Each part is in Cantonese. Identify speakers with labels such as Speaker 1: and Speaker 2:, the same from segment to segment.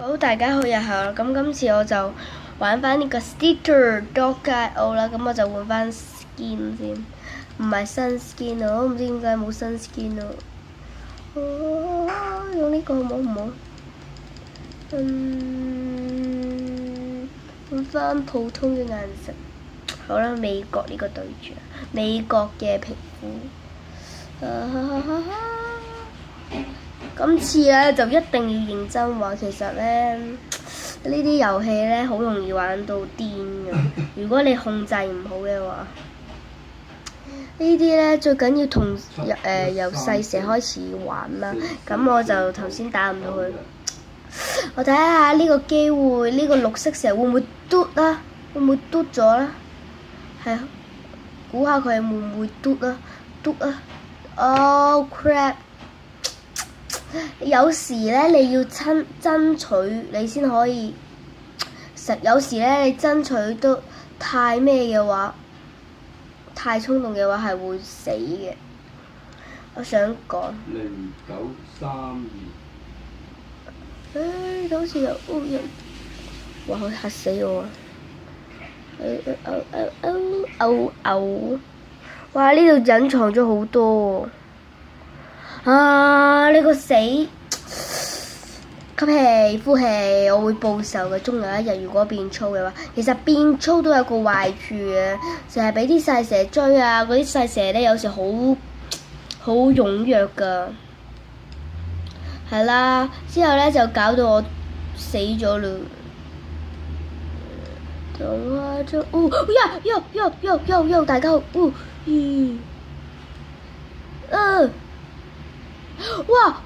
Speaker 1: 好，大家好，又係我啦。咁今次我就玩翻呢個 Stitcher Doggo 啦。咁我就換翻 skin 先，唔係新 skin 啊！我都唔知點解冇新 skin 啊。用呢個好唔好？換翻普通嘅顏色。好啦，美國呢個對住，美國嘅皮膚。今次咧就一定要認真玩，其實咧呢啲遊戲咧好容易玩到癲㗎。如果你控制唔好嘅話，呢啲咧最緊要同由細蛇開始玩啦。咁我就頭先打唔到佢，我睇下呢個機會，呢個綠色蛇會唔會嘟啊？會唔會嘟咗咧？係啊，估下佢會唔會嘟啊？嘟啊 ！Oh crap！有時咧，你要爭取你先可以食。有時咧，你爭取都太咩嘅話，太衝動嘅話係會死嘅。我想講。0932。好似有哇！好嚇死我啊！哇！呢度隱藏咗好多喎。呢個死吸氣呼氣，我會報仇嘅。終有一日，如果變粗嘅話，其實變粗都有個壞處嘅，成日俾啲細蛇追啊！嗰啲細蛇咧有時好踴躍㗎，係啦。之後咧就搞到我死咗嘞。大家好，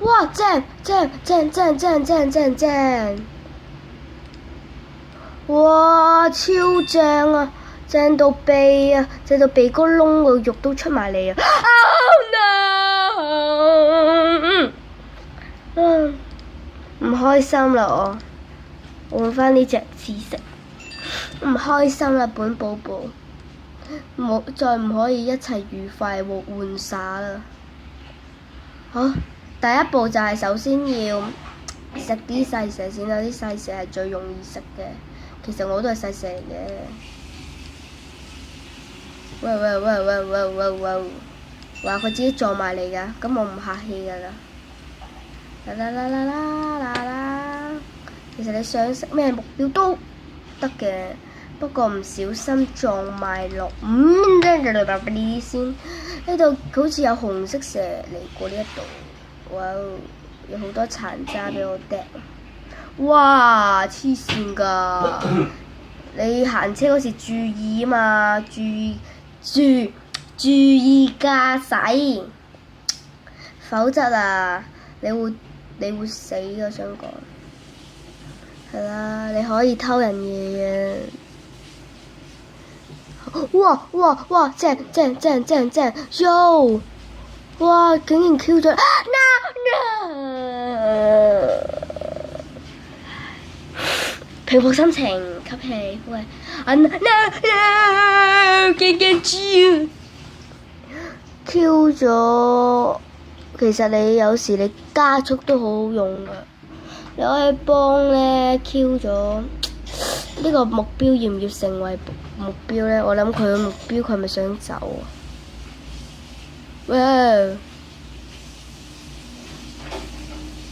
Speaker 1: 哇！正！哇，超正啊！正到鼻啊！正到鼻哥窿個肉都出埋嚟啊 ！Oh no！唔開心啦我換翻呢隻紫色，唔開心啦本寶寶，再唔可以一齊愉快玩耍啦。好，第一步就係首先要食啲細蛇先啦，啲細蛇係最容易食嘅。其實我都係細蛇嚟嘅。喂！話佢自己撞埋嚟㗎，咁我唔客氣㗎啦。其實你想食咩目標都得嘅，不過唔小心撞埋落。先。呢度好似有紅色蛇嚟過呢一度，哇！有好多殘渣俾我掟，哇！黐線㗎！你行車嗰時注意啊嘛，注意駕駛，否則啊，你會死㗎，想講。係啦，你可以偷人嘢嘅。哇！正，Yo！ 哇！竟然 Q 咗 ，no！ 平復心情，吸氣，喂 ，no！ 驚豬 ！Q 咗，其實你有時你加速都好好用噶，你可以幫咧 Q 咗。呢個目標要唔要成為目標咧？我諗佢嘅目標，佢係咪想走啊？喂！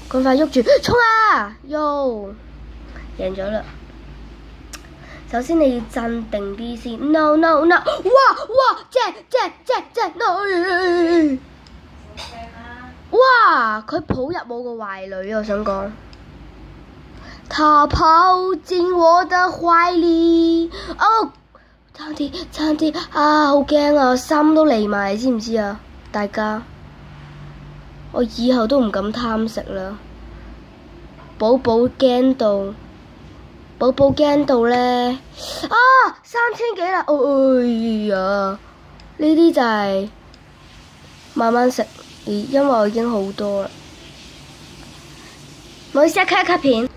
Speaker 1: 咁快喐住，衝啊！贏咗啦！首先你要鎮定啲先。No！ 哇！正 ！No！ 哇！佢抱入我個懷裏，我想講。他跑進我的懷裡，差啲啊！好驚啊，心都離埋，知唔知啊？大家，我以後都唔敢貪食啦。寶寶驚到咧，3000幾啦！哎呀，呢啲就係慢慢食，因為我已經好多啦。唔好意思，卡片。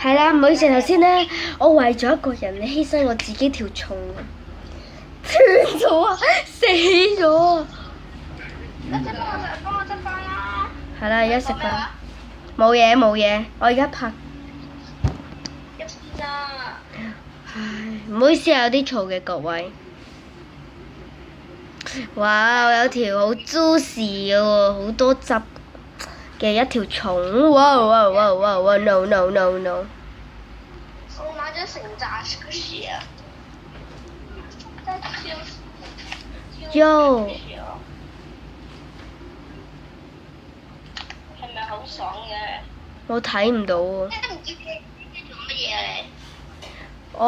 Speaker 1: 係啦，唔好意思，頭先咧，我為咗一個人咧犧牲我自己條蟲，斷咗啊，死咗啊！幫我執翻啦。係啦，而家食飯。冇嘢，我而家拍
Speaker 2: 啊！
Speaker 1: 唉，唔好意思啊，有啲嘈嘅各位。哇！我有條好 juicy 嘅喎，好多汁嘅一條蟲。哇哇哇哇哇 ！No no no no！
Speaker 2: 我買咗成扎嘅屎啊！
Speaker 1: 喲，
Speaker 2: 係咪好爽嘅？
Speaker 1: 我睇唔到喎。
Speaker 2: 唔知做乜嘢啊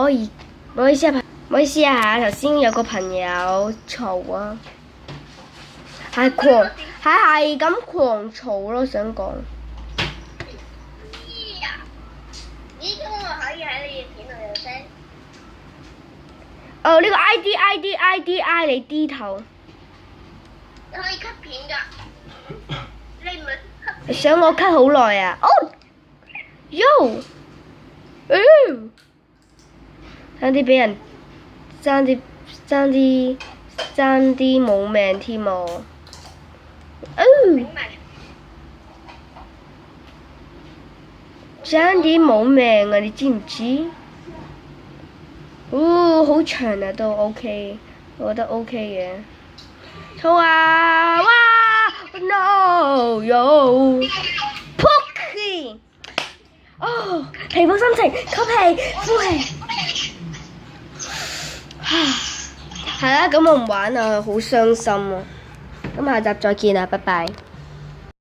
Speaker 2: 你？
Speaker 1: 唔好意思啊，唔好意思啊，頭先有個朋友嘈啊，係咁狂嘈咯，想講。
Speaker 2: 咦，咁我可以喺你嘅片度有聲？
Speaker 1: 哦，呢個 I，你低頭。
Speaker 2: 你可以 cut 片㗎。你唔係 cut
Speaker 1: 你想我 cut 好耐啊？哦，Yo，爭啲俾人，爭啲冇命添喎。爭啲冇命啊！你知唔知？好長啊都 OK， 我覺得 OK 嘅。衝啊！哇 ！No！ 喲！撲氣！哦，平復心情，吸氣，呼氣。係啦，咁我唔玩啦，好傷心啊！咁下集再見啦，拜拜。